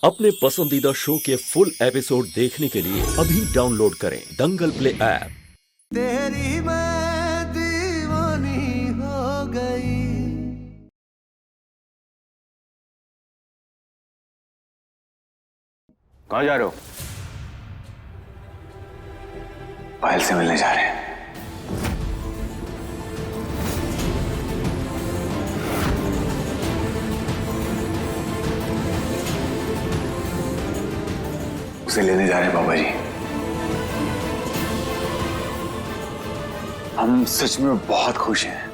अपने पसंदीदा शो के फुल एपिसोड देखने के लिए अभी डाउनलोड करें दंगल प्ले ऐप। तेरी मैं दीवानी हो गई। कहाँ जा रहे हो? पायल से मिलने जा रहे हैं। उसे लेने जा रहे हैं बाबा जी। हम सच में बहुत खुश हैं।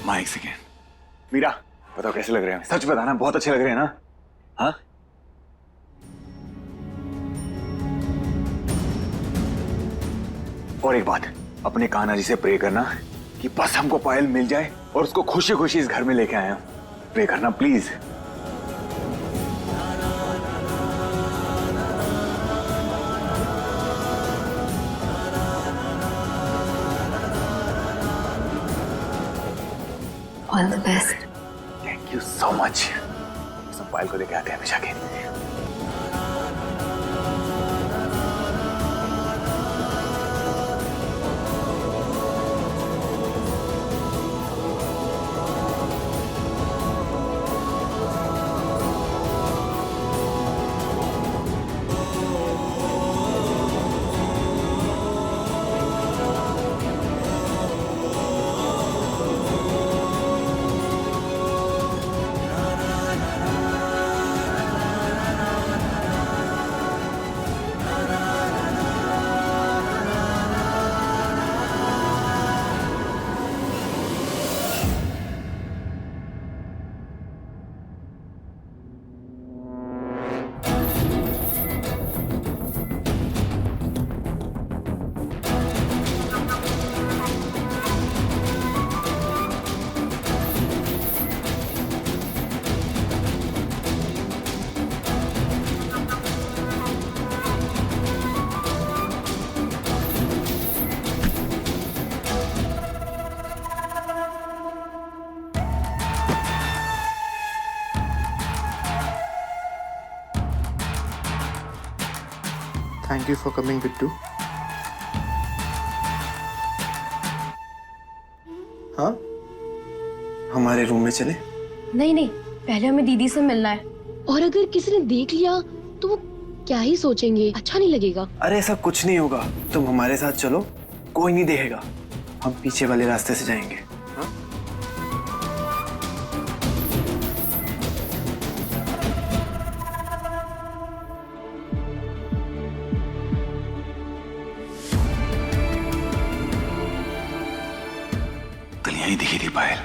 माँ एक सेकेंड। मीरा बताओ कैसे लग रहे हैं? सच बताना, बहुत अच्छे लग रहे हैं ना? हाँ? और एक बात, अपने कान्हा जी से प्रे करना कि बस हमको पायल मिल जाए और उसको खुशी खुशी इस घर में लेके आए। प्रे करना please. All the best. Thank you so much. सब पायल को लेके आते हैं हमेशा के। Thank you for coming Bittu. हाँ, हमारे रूम में चले? नहीं नहीं, पहले हमें दीदी से मिलना है। और अगर किसी ने देख लिया तो वो क्या ही सोचेंगे, अच्छा नहीं लगेगा। अरे ऐसा कुछ नहीं होगा, तुम हमारे साथ चलो, कोई नहीं देखेगा। हम पीछे वाले रास्ते से जाएंगे। हाँ? कल यहीं दिखी थी पायल,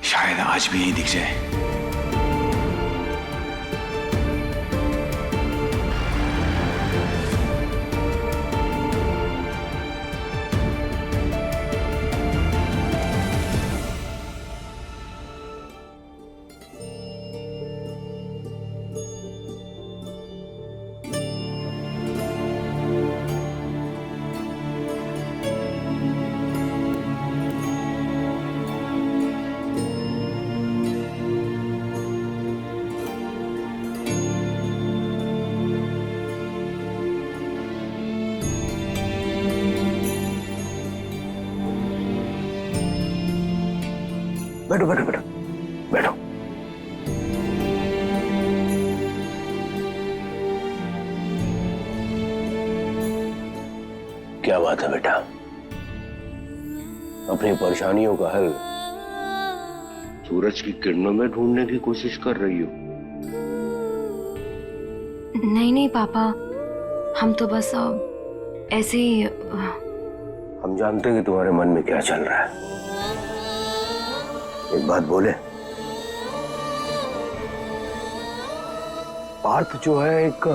शायद आज भी यहीं दिख जाए। बैठो बैठो बैठो बैठो। क्या बात है बेटा? अपनी परेशानियों का हल सूरज की किरणों में ढूंढने की कोशिश कर रही हो? नहीं नहीं पापा, हम तो बस ऐसे ही। हम जानते हैं कि तुम्हारे मन में क्या चल रहा है। एक बात बोले, पार्थ जो है एक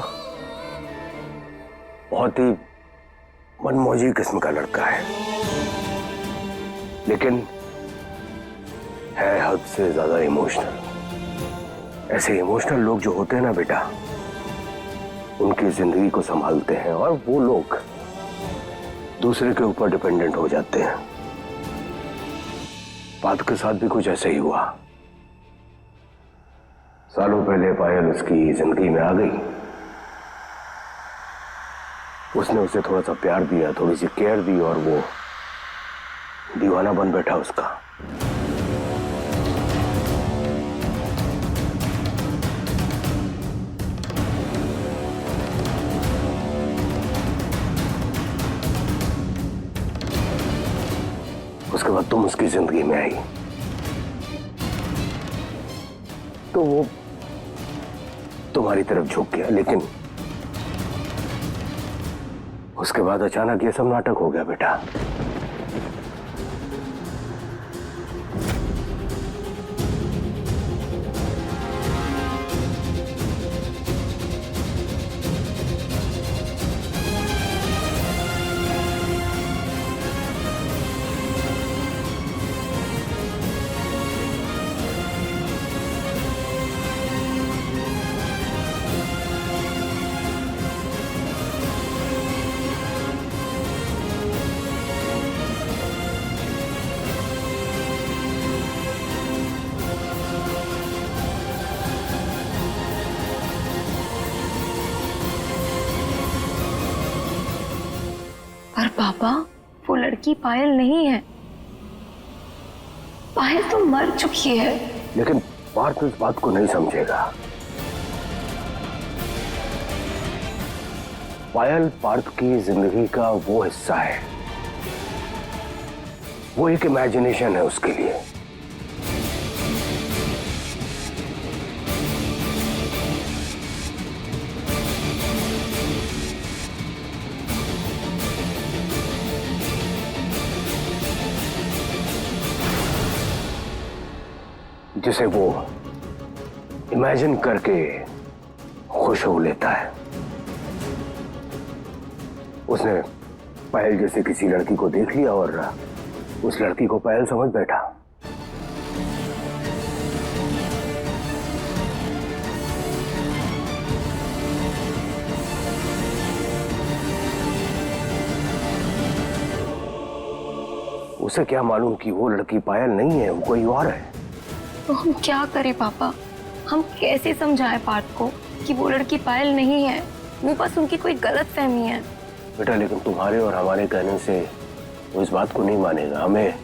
बहुत ही मनमौजी किस्म का लड़का है, लेकिन है हद से ज्यादा इमोशनल। ऐसे इमोशनल लोग जो होते हैं ना बेटा, उनकी जिंदगी को संभालते हैं और वो लोग दूसरे के ऊपर डिपेंडेंट हो जाते हैं। बात के साथ भी कुछ ऐसे ही हुआ। सालों पहले पायल उसकी जिंदगी में आ गई। उसने उसे थोड़ा सा प्यार दिया, थोड़ी सी केयर दी और वो दीवाना बन बैठा उसका। उसके बाद तुम उसकी जिंदगी में आई तो वो तुम्हारी तरफ झुक गया, लेकिन उसके बाद अचानक ये सब नाटक हो गया बेटा। पर पापा, वो लड़की पायल नहीं है। पायल तो मर चुकी है। लेकिन पार्थ इस बात को नहीं समझेगा। पायल पार्थ की जिंदगी का वो हिस्सा है, वो एक इमेजिनेशन है उसके लिए। जिसे वो इमेजिन करके खुश हो लेता है। उसने पायल जैसे किसी लड़की को देख लिया और उस लड़की को पायल समझ बैठा। उसे क्या मालूम कि वो लड़की पायल नहीं है, वो कोई और है। तो हम क्या करें पापा? हम कैसे समझाएं पार्थ को कि वो लड़की पायल नहीं है? वो बस उनकी कोई गलत फहमी है। बेटा, लेकिन तुम्हारे और हमारे कहने से वो इस बात को नहीं मानेगा। हमें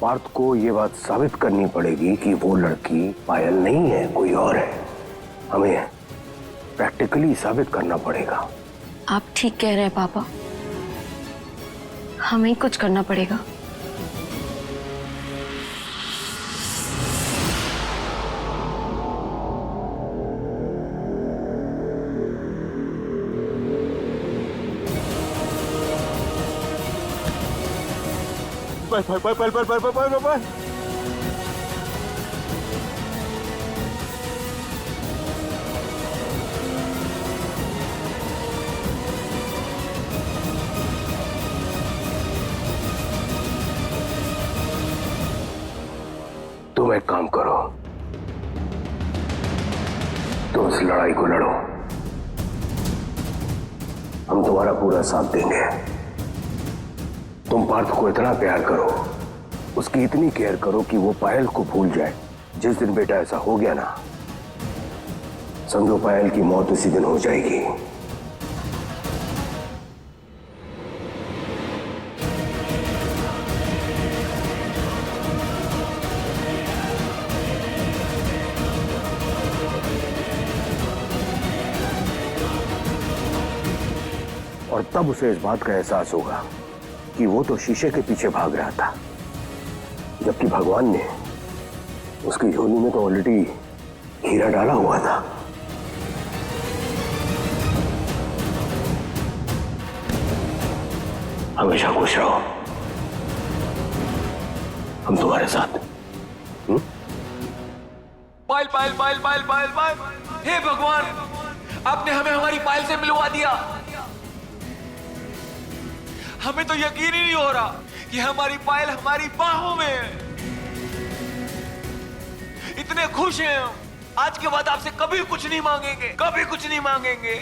पार्थ को ये बात साबित करनी पड़ेगी कि वो लड़की पायल नहीं है, कोई और है। हमें प्रैक्टिकली साबित करना पड़ेगा। आप ठीक कह रहे हैं पापा, हमें ही कुछ करना पड़ेगा। पायल तुम एक काम करो, तुम इस लड़ाई को लड़ो, हम तुम्हारा पूरा साथ देंगे। तुम पार्थ को इतना प्यार करो, उसकी इतनी केयर करो कि वो पायल को भूल जाए। जिस दिन बेटा ऐसा हो गया ना, समझो पायल की मौत उसी दिन हो जाएगी। और तब उसे इस बात का एहसास होगा कि वो तो शीशे के पीछे भाग रहा था, जबकि भगवान ने उसकी झोली में तो ऑलरेडी हीरा डाला हुआ था। हमेशा खुश रहो, हम तुम्हारे साथ। पायल पायल पायल पायल पायल पायल, हे भगवान, आपने हमें हमारी पायल से मिलवा दिया। हमें तो यकीन ही नहीं हो रहा कि हमारी पायल हमारी बाहों में है। इतने खुश हैं हम, आज के बाद आपसे कभी कुछ नहीं मांगेंगे, कभी कुछ नहीं मांगेंगे।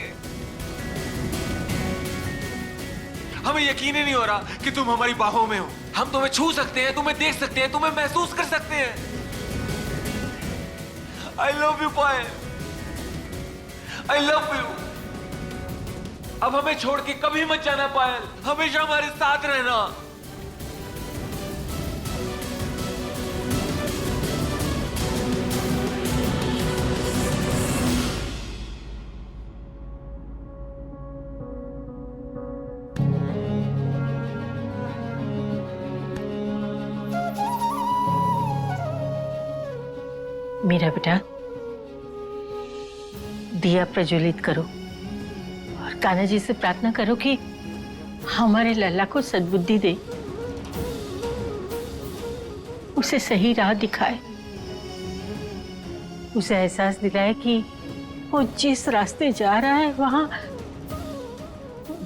हमें यकीन ही नहीं हो रहा कि तुम हमारी बाहों में हो। हम तुम्हें छू सकते हैं, तुम्हें देख सकते हैं, तुम्हें महसूस कर सकते हैं। आई love you Payal, I love you. अब हमें छोड़ के कभी मत जाना पायल, हमेशा हमारे साथ रहना। मेरा बेटा, दिया प्रज्वलित करो और कान्हा जी से प्रार्थना करो कि हमारे लल्ला को सद्बुद्धि दे, उसे सही राह दिखाए, उसे एहसास दिलाए कि वो जिस रास्ते जा रहा है वहां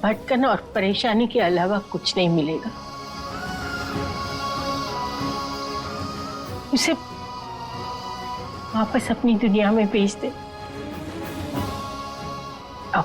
भटकन और परेशानी के अलावा कुछ नहीं मिलेगा। उसे वापस अपनी दुनिया में भेज दे। आओ।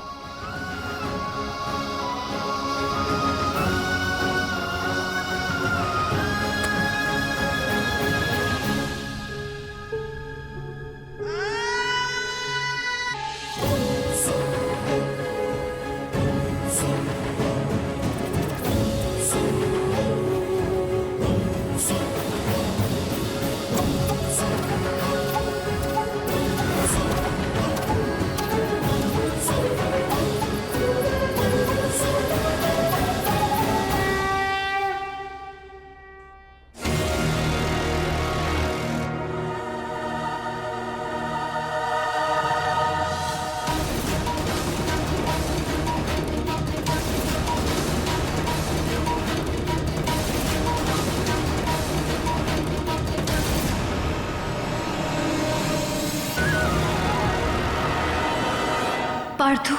पार्थु,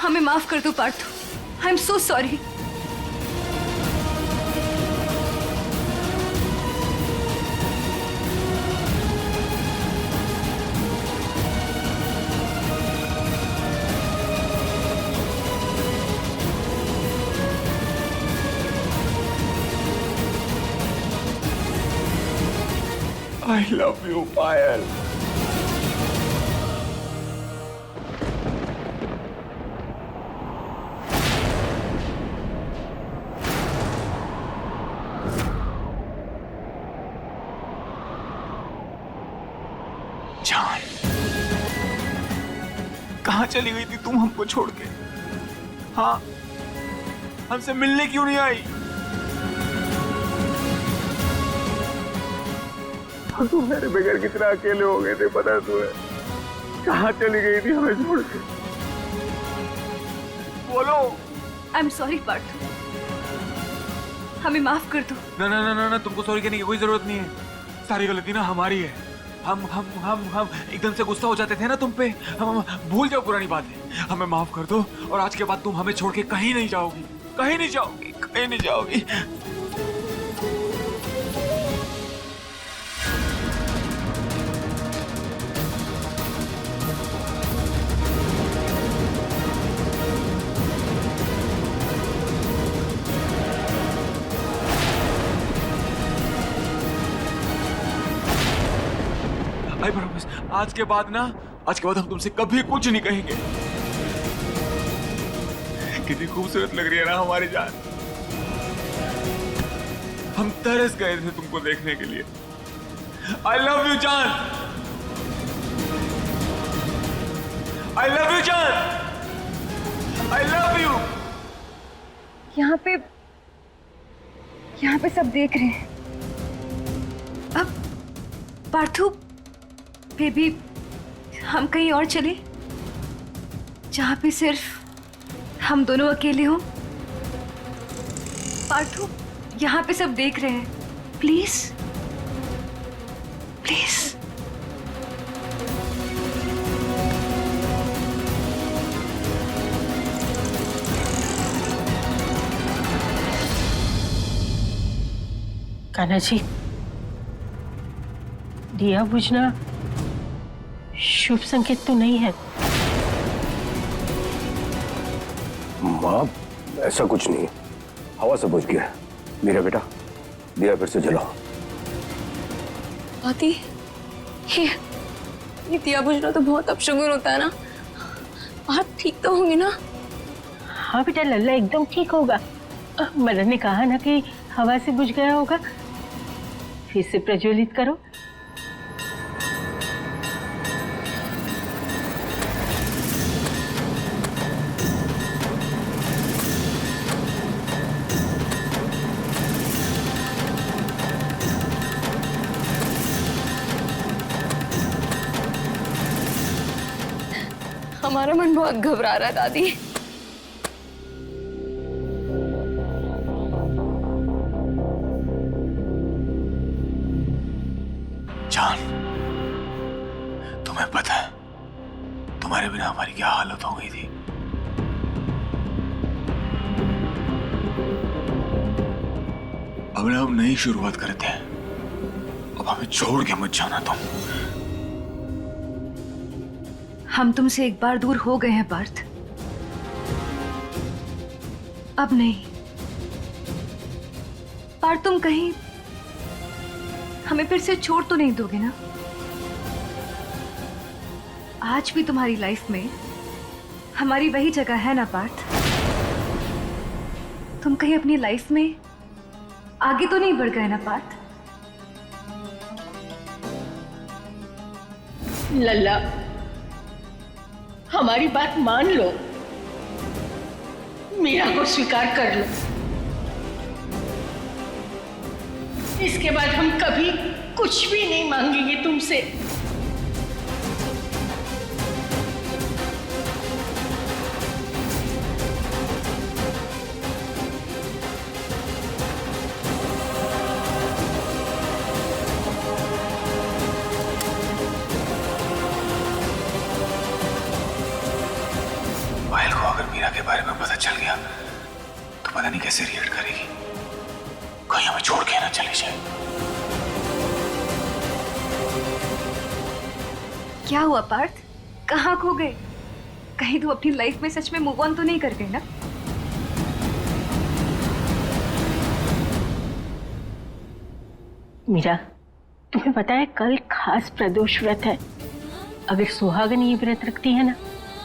हमें माफ कर दो Parthu. I am so sorry. I love you Payal. जान, कहाँ चली गई थी तुम हमको छोड़ के? हाँ, हमसे मिलने क्यों नहीं आई? तुम मेरे बगैर कितना अकेले हो गए थे पता है तुम्हें? कहाँ चली गई थी हमें छोड़ के? बोलो। आई एम सॉरी पार्थु, हमें माफ कर दो। ना ना ना ना ना, तुमको सॉरी कहने की कोई जरूरत नहीं है। सारी गलती ना हमारी है। हम एकदम से गुस्सा हो जाते थे ना तुम पे। हम भूल जाओ पुरानी बातें, हमें माफ कर दो और आज के बाद तुम हमें छोड़ के कहीं नहीं जाओगी, कहीं नहीं जाओगी, कहीं नहीं जाओगी। आई प्रॉमिस, आज के बाद हम तुमसे कभी कुछ नहीं कहेंगे। कितनी खूबसूरत लग रही है ना हमारी जान। हम तरस गए थे तुमको देखने के लिए। आई लव यू जान, आई लव यू जान, आई लव यू। यहाँ पे सब देख रहे हैं। अब पार्थु, बेबी, हम कहीं और चले जहाँ पे सिर्फ हम दोनों अकेले हों। पार्थु, यहाँ पे सब देख रहे हैं। Please please. कान्हा जी, दिया बुझना शुभ संकेत तो नहीं है। माँ, ऐसा कुछ नहीं, हवा से बुझ गया। मेरा बेटा, दिया फिर से जलाओ। दादी, ये दिया बुझना तो बहुत अपशगुन होता है ना। आप ठीक तो होंगे ना? हाँ बेटा, लल्ला एकदम ठीक होगा। मदन ने कहा ना कि हवा से बुझ गया होगा। फिर से प्रज्वलित करो। हमारा मन बहुत घबरा रहा है दादी। जान, तुम्हें पता है तुम्हारे बिना हमारी क्या हालत हो गई थी। अब ना हम नई शुरुआत करते हैं। अब हमें छोड़ के मत जाना तुम। हम तुमसे एक बार दूर हो गए हैं पार्थ, अब नहीं। पार्थ, तुम कहीं हमें फिर से छोड़ तो नहीं दोगे ना? आज भी तुम्हारी लाइफ में हमारी वही जगह है ना पार्थ? तुम कहीं अपनी लाइफ में आगे तो नहीं बढ़ गए ना पार्थ? लल्ला, हमारी बात मान लो, मीरा को स्वीकार कर लो। इसके बाद हम कभी कुछ भी नहीं मांगेंगे तुमसे। पायल को अगर मीरा के बारे में पता चल गया तो पता नहीं कैसे रिएक्ट करेगी। कहीं हमें छोड़ के ना चले जाए। क्या हुआ पार्थ, कहाँ खो गए? कहीं तू अपनी लाइफ में सच में मूव ऑन तो नहीं कर गए ना? मीरा, तुम्हें पता है कल खास प्रदोष व्रत है। अगर सुहागन ये व्रत रखती है ना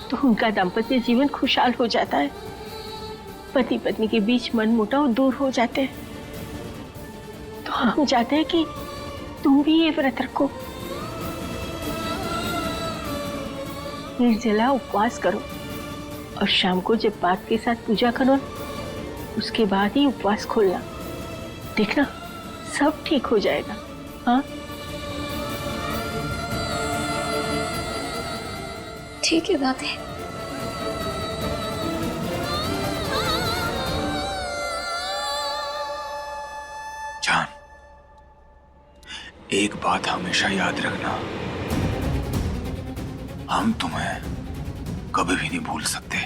तो उनका दाम्पत्य जीवन खुशहाल हो जाता है। पति पत्नी के बीच मनमुटाव दूर हो जाते हैं। तो हम चाहते हैं कि तुम भी ये व्रत रखो। निर्जला उपवास करो और शाम को जब पार्थ के साथ पूजा करो उसके बाद ही उपवास खोलना। देखना सब ठीक हो जाएगा। हाँ, ठीक है दादी। जान, एक बात हमेशा याद रखना, हम तुम्हें कभी भी नहीं भूल सकते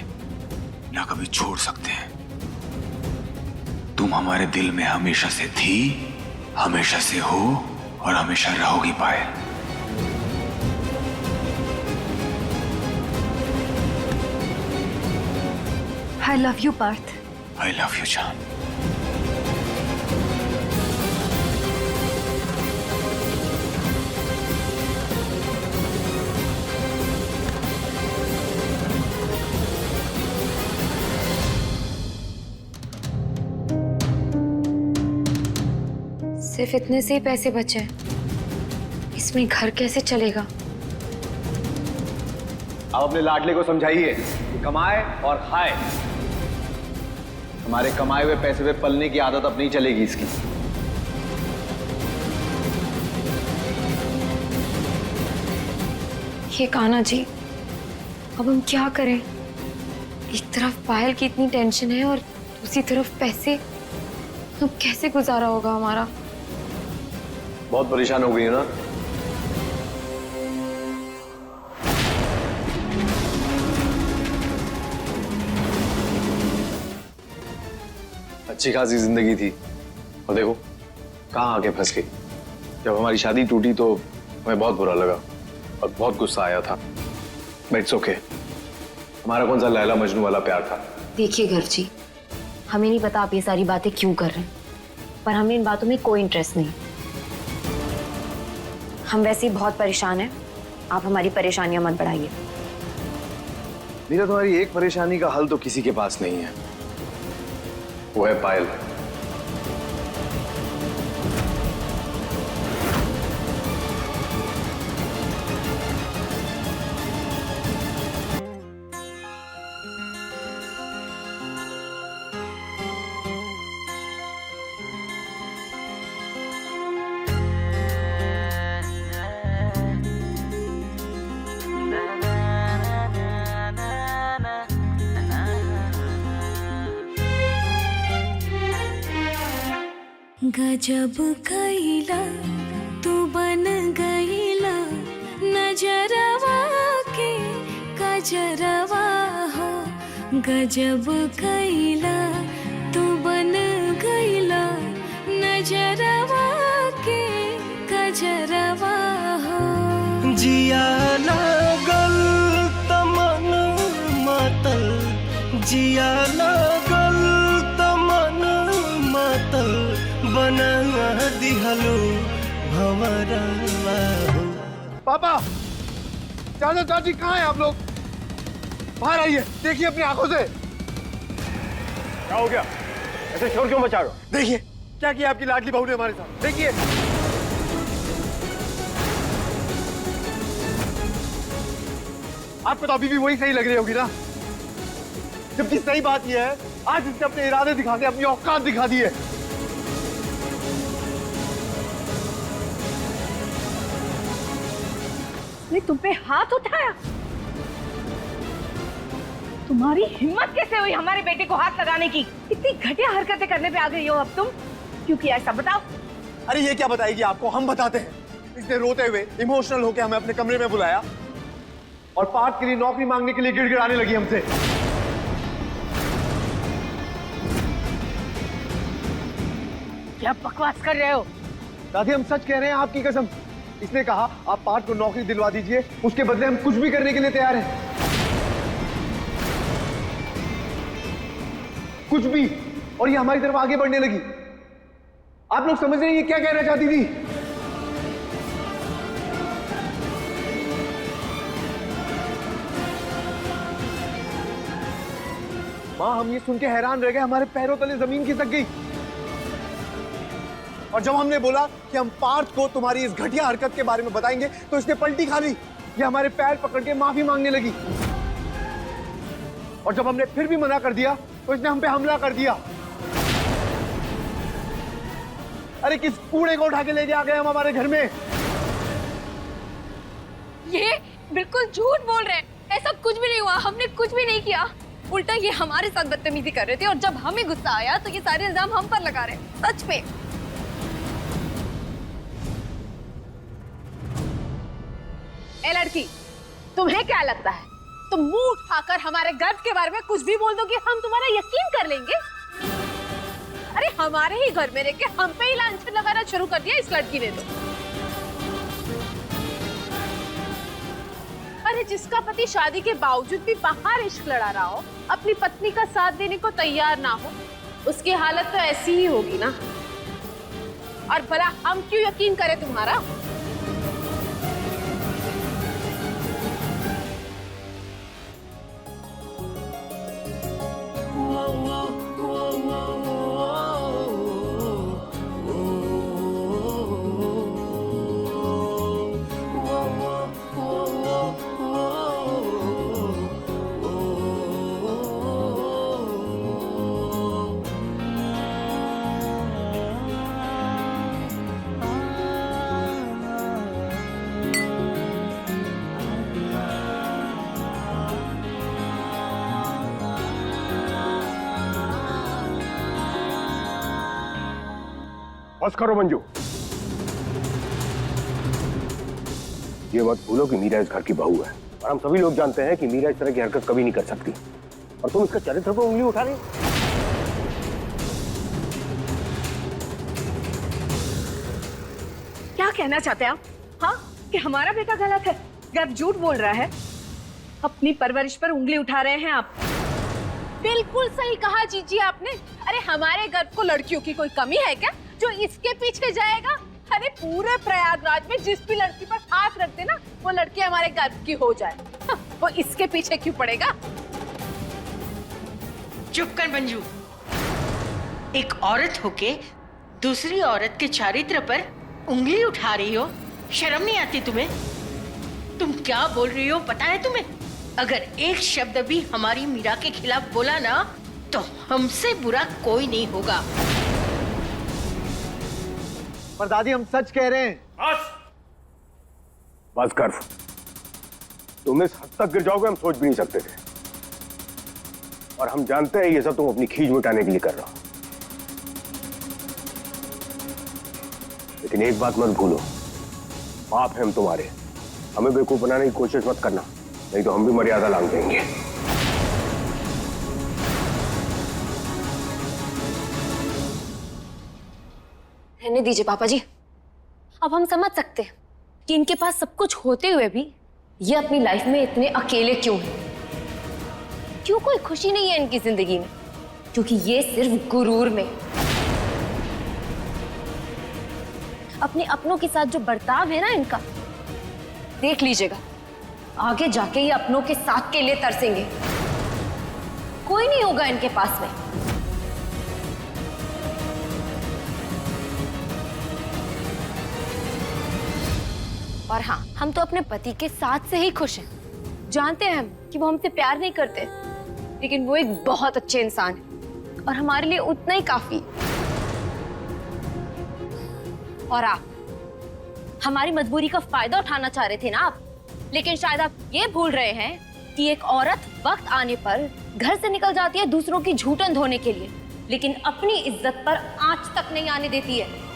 ना कभी छोड़ सकते हैं। तुम हमारे दिल में हमेशा से थी, हमेशा से हो और हमेशा रहोगी पायल। I love you Partha. I love you जान। सिर्फ इतने से ही पैसे बचे हैं, इसमें घर कैसे चलेगा? आप अपने लाडले को समझाइए कि कमाए और खाए। हमारे कमाए हुए पैसे पे पलने की आदत अब नहीं चलेगी इसकी। ये कान्हा जी, अब हम क्या करें? एक तरफ पायल की इतनी टेंशन है और दूसरी तरफ पैसे। अब कैसे गुजारा होगा हमारा? बहुत परेशान हो गई है ना? अच्छी खासी जिंदगी थी और देखो कहाँ आके फंस गई। जब हमारी शादी टूटी तो हमें बहुत बुरा लगा और बहुत गुस्सा आया था। बट इट्स ओके, हमारा कौन सा लैला मजनू वाला प्यार था। देखिए घर जी, हमें नहीं पता आप ये सारी बातें क्यों कर रहे हैं, पर हमें इन बातों में कोई इंटरेस्ट नहीं। हम वैसे ही बहुत परेशान हैं, आप हमारी परेशानियां मत बढ़ाइए। मीरा, तुम्हारी एक परेशानी का हल तो किसी के पास नहीं है, वो है पायल। गजब कैला तू बन गईला नजरवा के गजरवा हो। गजब कैला तू बन गईला नजरवा के गजरवा हो। जिया लागल तमन मातल, जिया लागल तमन मातल, बना दिहलो भंवरवा हो। पापा, चाचा चाची कहाँ हैं आप लोग? बाहर आइए, देखिए अपनी आंखों से। क्या हो गया? ऐसे शोर क्यों मचा रहे हो? देखिए क्या किया आपकी लाडली बहू ने हमारे साथ, देखिए। आपको तो अभी भी वही सही लग रही होगी ना, जबकि सही बात यह है आज इसने अपने इरादे दिखा के अपनी औकात दिखा दी है। ने तुम पे हाथ उठाया? तुम्हारी हिम्मत कैसे हुई हमारे बेटे को हाथ लगाने की? इतनी घटिया हरकतें करने पे आ गई हो अब तुम, क्यों किया ऐसा बताओ? अरे ये क्या बताएगी आपको, हम बताते हैं। इसने रोते हुए इमोशनल होकर हमें अपने कमरे में बुलाया और पार्थ के लिए नौकरी मांगने के लिए गिड़गिड़ाने लगी हमसे। क्या बकवास कर रहे हो? दादी हम सच कह रहे हैं, आपकी कसम। इसने कहा आप पार्थ को नौकरी दिलवा दीजिए, उसके बदले हम कुछ भी करने के लिए तैयार हैं, कुछ भी। और ये हमारी तरफ आगे बढ़ने लगी। आप लोग समझ रहे हैं ये क्या कहना चाहती थी? मां, हम ये सुन के हैरान रह गए, हमारे पैरों तले जमीन खिसक गई। और जब हमने बोला कि हम पार्थ को तुम्हारी इस घटिया हरकत के बारे में बताएंगे तो इसने पलटी खा ली। ये हमारे पैर पकड़ के माफी मांगने लगी। और जब हमने फिर भी मना कर दिया तो इसने हम पे हमला कर दिया। अरे किस कूड़े को उठा के ले आ गए हम हमारे घर में। ये बिल्कुल झूठ बोल रहे हैं, ऐसा कुछ भी नहीं हुआ, हमने कुछ भी नहीं किया। उल्टा ये हमारे साथ बदतमीजी कर रहे थे और जब हमें गुस्सा आया तो ये सारे इल्जाम हम पर लगा रहे हैं। सच में। ए लड़की, तुम्हें क्या लगता है तुम मुंह उठाकर हमारे गर्व के बारे में कुछ भी बोल दोगे हम तुम्हारा यकीन कर लेंगे? अरे हमारे ही घर में रह के हम पे ही लांछन लगाना शुरू कर दिया इस लड़की ने तो। अरे जिसका पति शादी के बावजूद भी बाहर इश्क लड़ा रहा हो, अपनी पत्नी का साथ देने को तैयार ना हो, उसकी हालत तो ऐसी ही होगी ना। और भला हम क्यों यकीन करें तुम्हारा? बस करो मंजू, ये मत भूलो कि मीरा इस घर की बहू है और हम सभी लोग जानते हैं कि मीरा इस तरह की हरकत कभी नहीं कर सकती। और तुम इसका चरित्र पर उंगली उठा रही। क्या कहना चाहते हैं आप? हाँ, कि हमारा बेटा गलत है, गर्व झूठ बोल रहा है, अपनी परवरिश पर उंगली उठा रहे हैं आप। बिल्कुल सही कहा जीजी आपने। अरे हमारे गर्व को लड़कियों की कोई कमी है क्या जो इसके पीछे जाएगा? अरे यानी पूरे प्रयागराज में जिस भी लड़की पर हाथ रख दे ना, वो लड़की हमारे गर्भ की हो जाए। वो इसके पीछे क्यों पड़ेगा? चुप कर मंजू। एक औरत होके दूसरी औरत के चारित्र पर उंगली उठा रही हो, शर्म नहीं आती तुम्हें? तुम क्या बोल रही हो पता है तुम्हें? अगर एक शब्द भी हमारी मीरा के खिलाफ बोला ना, तो हमसे बुरा कोई नहीं होगा। पर दादी हम सच कह रहे हैं। बस कर। तुम इस हद तक गिर जाओगे हम सोच भी नहीं सकते थे, और हम जानते हैं ये सब तुम अपनी खींच मिटाने के लिए कर रहे हो। लेकिन एक बात मत भूलो, बाप है हम तुम्हारे, हमें बेवकूफ बनाने की कोशिश मत करना, नहीं तो हम भी मर्यादा लांघ देंगे। रहने दीजिए पापा जी। अब हम समझ सकते हैं कि इनके पास सब कुछ होते हुए भी ये अपनी लाइफ में इतने अकेले क्यों हैं। क्यों कोई खुशी नहीं है इनकी जिंदगी में? क्योंकि ये सिर्फ गुरूर में, अपने अपनों के साथ जो बर्ताव है ना इनका, देख लीजिएगा आगे जाके ये अपनों के साथ के लिए तरसेंगे। कोई नहीं होगा इनके पास में। और हाँ, हम तो अपने पति के साथ से ही खुश हैं। जानते हैं हम कि वो हमसे प्यार नहीं करते, लेकिन वो एक बहुत अच्छे इंसान है और हमारे लिए उतना ही काफी। और आप हमारी मजबूरी का फायदा उठाना चाह रहे थे ना आप, लेकिन शायद आप ये भूल रहे हैं कि एक औरत वक्त आने पर घर से निकल जाती है दूसरों की झूठन धोने के लिए, लेकिन अपनी इज्जत पर आंच तक नहीं आने देती है।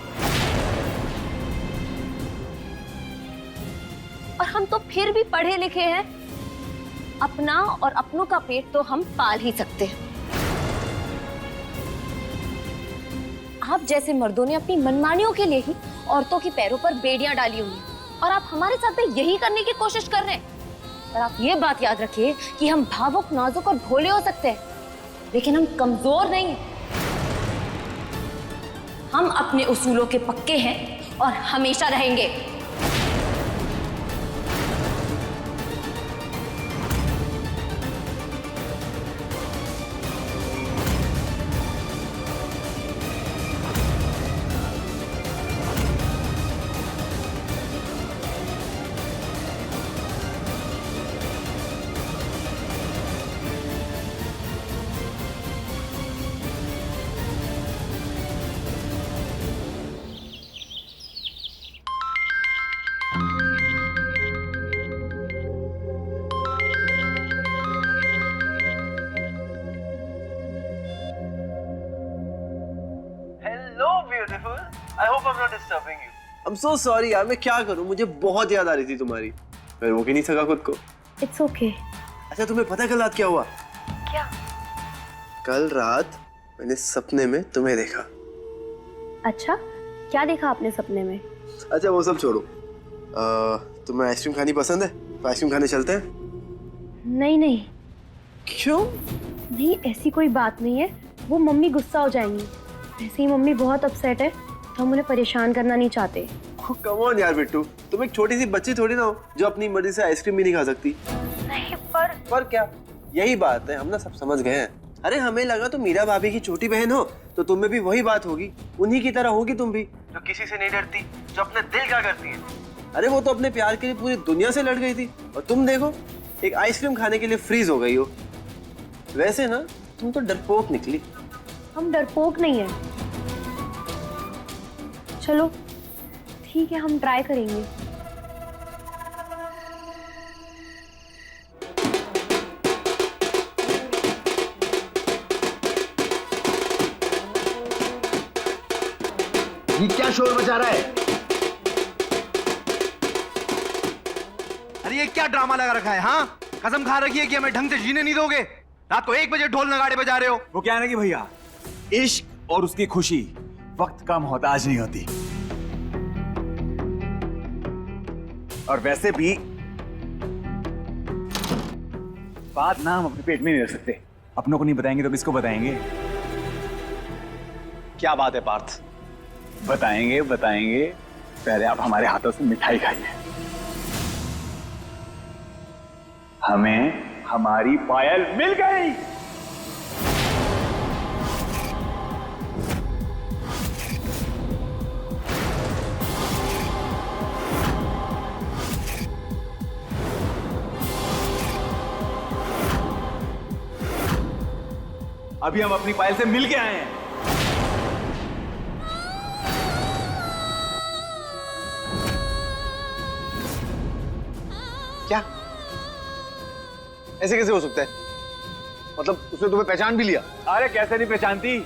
और हम तो फिर भी पढ़े लिखे हैं, अपना और अपनों का पेट तो हम पाल ही सकते हैं। आप जैसे मर्दों ने अपनी मनमानियों के लिए ही औरतों की पैरों पर बेड़ियां डाली हुई हैं, और आप हमारे साथ भी यही करने की कोशिश कर रहे हैं। पर आप ये बात याद रखिए कि हम भावुक, नाजुक और भोले हो सकते हैं, लेकिन हम कमजोर नहीं हैं। हम अपने उसूलों के पक्के हैं और हमेशा रहेंगे। I hope I'm not disturbing you. I'm so sorry यार, मैं क्या करूं, मुझे बहुत याद आ रही थी तुम्हारी, मैं रोक ही नहीं सका खुद को। It's okay. अच्छा तुम्हें पता है कल रात क्या हुआ? क्या? कल रात मैंने सपने में तुम्हें देखा। अच्छा, क्या देखा आपने सपने में? अच्छा वो सब छोड़ो, तुम्हें आइसक्रीम खानी पसंद है? तो आइसक्रीम खाने चलते हैं? नहीं नहीं। क्यों? नहीं, ऐसी कोई बात नहीं है, वो मम्मी गुस्सा हो जाएंगी। वैसे ही मम्मी बहुत अपसेट है, तो हम उन्हें परेशान करना नहीं चाहते। कम ऑन यार बिट्टू, तुम एक छोटी सी बच्ची थोड़ी ना हो जो अपनी मर्जी से आइसक्रीम भी नहीं खा सकती। नहीं पर क्या, यही बात है, हम ना सब समझ गए हैं। अरे हमें लगा तुम मीरा भाभी की छोटी बहन हो, तो तुम में भी वही बात होगी, उन्हीं की तरह होगी तुम भी, जो किसी से नहीं डरती, जो अपने दिल का करती है। अरे वो तो अपने प्यार के लिए पूरी दुनिया से लड़ गई थी, और तुम देखो एक आइसक्रीम खाने के लिए फ्रीज हो गई हो। वैसे ना तुम तो डरपोक निकली। हम डरपोक नहीं है। चलो ठीक है, हम ट्राई करेंगे। ये क्या शोर मचा रहा है? अरे ये क्या ड्रामा लगा रखा है? हाँ, कसम खा रखी है कि हमें ढंग से जीने नहीं दोगे। रात को 1 बजे ढोल नगाड़े बजा रहे हो। वो क्या है ना कि भैया, इश्क और उसकी खुशी वक्त का मोहताज नहीं होती। और वैसे भी बात ना हम अपने पेट में नहीं रख सकते। अपनों को नहीं बताएंगे तो किसको बताएंगे? क्या बात है पार्थ? बताएंगे बताएंगे। पहले आप हमारे हाथों से मिठाई खाइए। हमें हमारी पायल मिल गई। अभी हम अपनी पायल से मिल के आए हैं। क्या? ऐसे कैसे हो सकता है? मतलब उसने तुम्हें पहचान भी लिया? अरे कैसे नहीं पहचानती,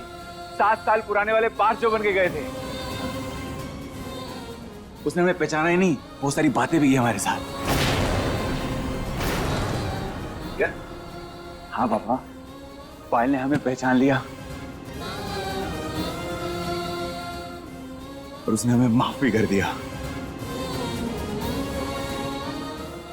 7 साल पुराने वाले पार्थ जो बन के गए थे। उसने हमें पहचाना ही नहीं, बहुत सारी बातें भी की हमारे साथ। क्या? हाँ पापा, पायल ने हमें पहचान लिया और उसने हमें माफ भी कर दिया।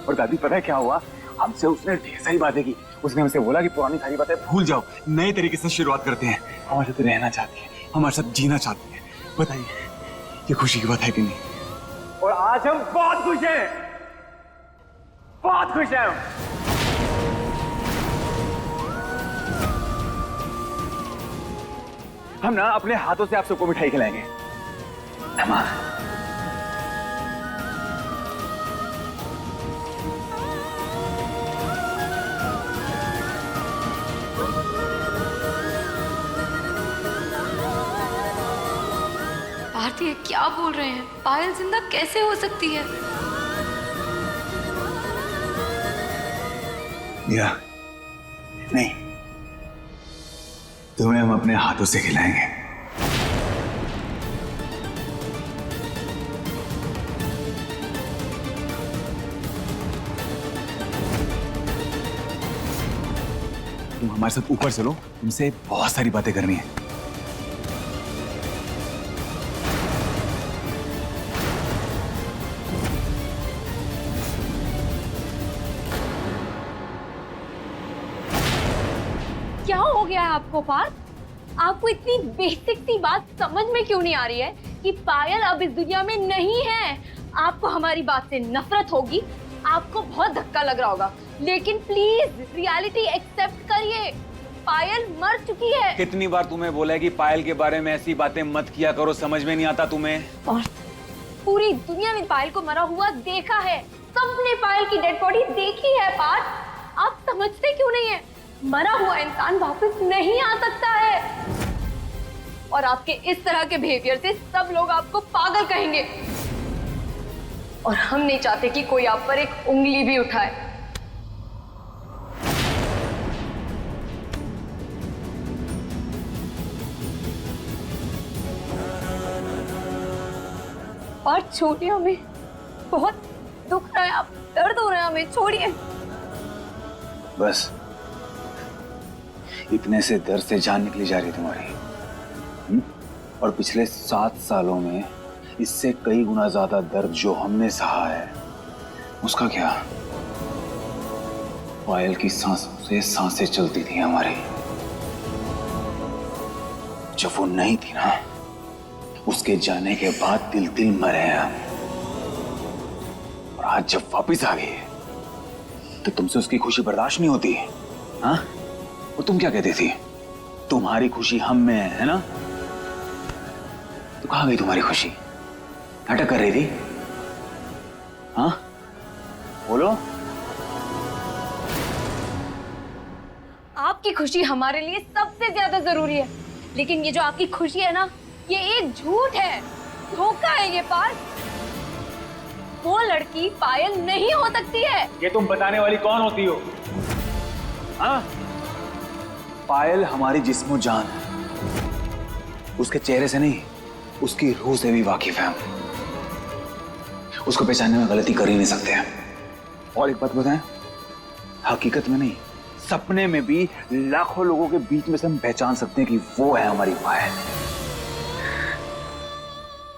और दादी पता है क्या हुआ? हमसे उसने ढेर सारी बातें की। उसने हमसे बोला कि पुरानी सारी बातें भूल जाओ, नए तरीके से शुरुआत करते हैं। हमारे साथ रहना चाहती है, हमारे साथ जीना चाहती है। बताइए, ये खुशी की बात है कि नहीं? और आज हम बहुत खुश हैं, बहुत खुश हैं हम। हम ना अपने हाथों से आप सबको मिठाई खिलाएंगे। भारती क्या बोल रहे हैं? पायल जिंदा कैसे हो सकती है? मीरा, नहीं, तुम्हें हम अपने हाथों से खिलाएंगे। तुम हमारे साथ ऊपर चलो, तुमसे बहुत सारी बातें करनी है। क्या हो गया है आपको पार्थ? आपको इतनी बेसिक सी बात समझ में क्यों नहीं आ रही है कि पायल अब इस दुनिया में नहीं है? आपको हमारी बात से नफरत होगी, आपको बहुत धक्का लग रहा होगा, लेकिन प्लीज रियलिटी एक्सेप्ट करिए। पायल मर चुकी है। कितनी बार तुम्हें बोला है कि पायल के बारे में ऐसी बातें मत किया करो, समझ में नहीं आता तुम्हें? पार्थ, पूरी दुनिया ने पायल को मरा हुआ देखा है, सबने पायल की डेड बॉडी देखी है। पार्थ, आप समझते क्यों नहीं है? मरा हुआ इंसान वापस नहीं आ सकता है। और आपके इस तरह के बिहेवियर से सब लोग आपको पागल कहेंगे, और हम नहीं चाहते कि कोई आप पर एक उंगली भी उठाए। और छोड़िए हमें, बहुत दुख रहा है, आप दर्द हो रहा है, हमें छोड़िए। बस इतने से दर्द से जान निकली जा रही तुम्हारी। और पिछले 7 सालों में इससे कई गुना ज्यादा दर्द जो हमने सहा है, उसका क्या? पायल की सांसों से सांसें चलती थी हमारी। जब वो नहीं थी ना, उसके जाने के बाद दिल दिल मरे हैं हम। और आज जब वापिस आ गई तो तुमसे उसकी खुशी बर्दाश्त नहीं होती, हाँ? और तुम क्या कहती थी? तुम्हारी खुशी हम में है ना? तो कहाँ गई तुम्हारी खुशी? नाटक कर रही थी, हाँ? बोलो। आपकी खुशी हमारे लिए सबसे ज्यादा जरूरी है, लेकिन ये जो आपकी खुशी है ना, ये एक झूठ है, धोखा है ये पार्थ। वो लड़की पायल नहीं हो सकती है। ये तुम बताने वाली कौन होती हो? हाँ? पायल हमारी जिस्मो जान है, उसके चेहरे से नहीं, उसकी रूह से भी वाकिफ है हम। उसको पहचानने में गलती कर ही नहीं सकते हैं। और एक बात बताएं, हकीकत में नहीं, सपने में भी लाखों लोगों के बीच में से हम पहचान सकते हैं कि वो है हमारी पायल।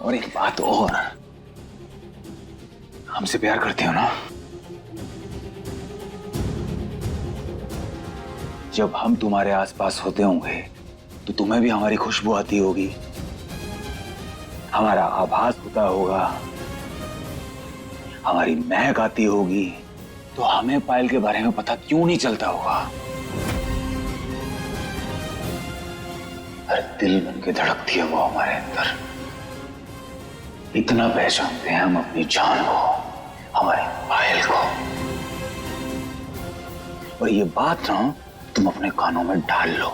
और एक बात और, हमसे प्यार करते हो ना? जब हम तुम्हारे आसपास होते होंगे तो तुम्हें भी हमारी खुशबू आती होगी, हमारा आभास होता होगा हमारी महक आती होगी तो हमें पायल के बारे में पता क्यों नहीं चलता होगा? हर दिल बन के धड़कती है वो हमारे अंदर। इतना पहचानते हैं हम अपनी जान को, हमारी पायल को। और ये बात ना तुम अपने कानों में डाल लो।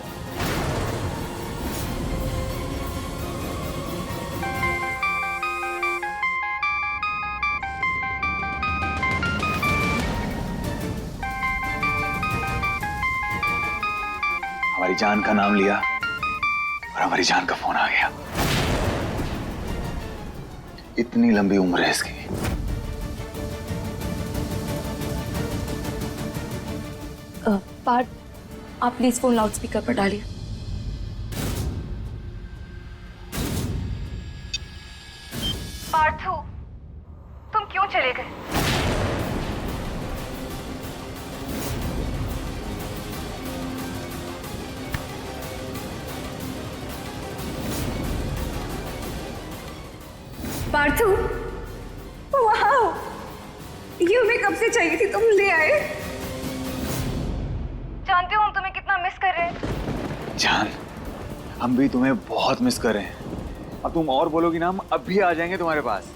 हमारी जान का नाम लिया और हमारी जान का फोन आ गया। इतनी लंबी उम्र है इसकी। पार्थ, आप प्लीज फोन लाउड स्पीकर पर डालिए। पार्थू, तुम क्यों चले गए? पार्थू, वाह, ये हमें कब से चाहिए थी, तुम ले आए। जानते हो हम तुम्हें कितना मिस कर रहे हैं। जान, हम भी तुम्हें बहुत मिस कर रहे हैं। अब तुम और बोलोगी ना, हम अब भी आ जाएंगे तुम्हारे पास।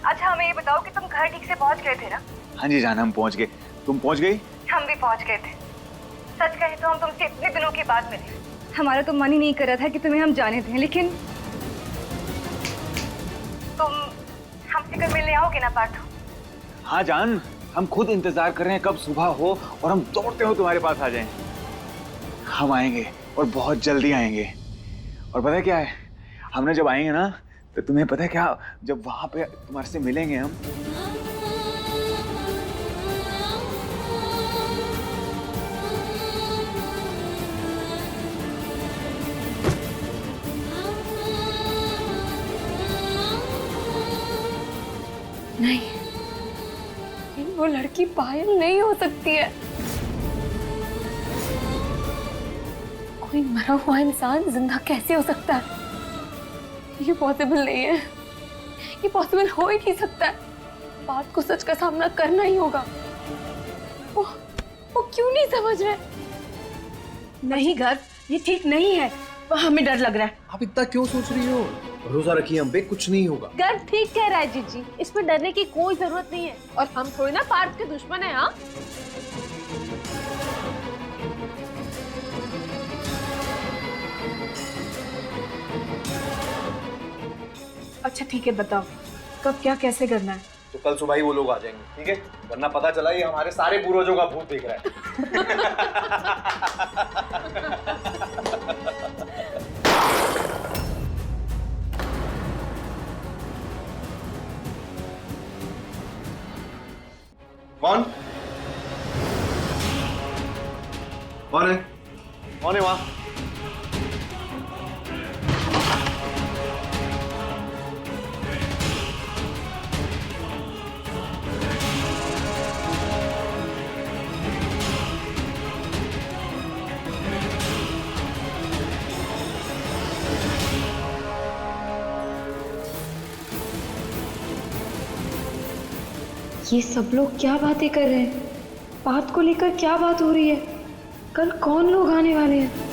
अच्छा हमें ये बताओ कि तुम घर ठीक से पहुंच गए थे ना? हाँ जी जान, हम पहुंच गए। तुम पहुंच गई? हम भी पहुंच गए थे। सच कहे तो हम तुमसे इतने दिनों के बाद मिले। हमारा तो मन ही नहीं कर रहा था कि तुम्हें हम जाने दें, लेकिन तुम हमसे कल मिलने आओगे ना पार्थू? हाँ जान, हम खुद इंतजार कर रहे हैं कब सुबह हो और हम दौड़ते हो तुम्हारे पास आ जाएं। हम आएंगे और बहुत जल्दी आएंगे। और पता है क्या है, हमने जब आएंगे ना तो तुम्हें पता है क्या, जब वहां पे तुम्हारे से मिलेंगे हम, नहीं, वो लड़की पायल नहीं हो सकती है। कोई मरा हुआ इंसान जिंदा कैसे हो सकता है? ये पॉसिबल नहीं है, ये पॉसिबल हो ही नहीं सकता है। बात को सच का सामना करना ही होगा। वो क्यों नहीं समझ रहे? नहीं गर्व, ये ठीक नहीं है, हमें डर लग रहा है। आप इतना क्यों सोच रही हो? भरोसा रखिए हम पे, कुछ नहीं होगा। गर्व ठीक कह रहा है जीजी, इसमें डरने की कोई जरूरत नहीं है। और हम थोड़ी ना पार्थ के दुश्मन है। हाँ, अच्छा ठीक है, बताओ कब क्या कैसे करना है? तो कल सुबह ही वो लोग आ जाएंगे, ठीक है? वरना पता चला ये हमारे सारे पूर्वजों का भूत देख रहा है। कौन? कौन है? कौन है वहां? ये सब लोग क्या बातें कर रहे हैं? बात को लेकर क्या बात हो रही है? कल कौन लोग आने वाले हैं?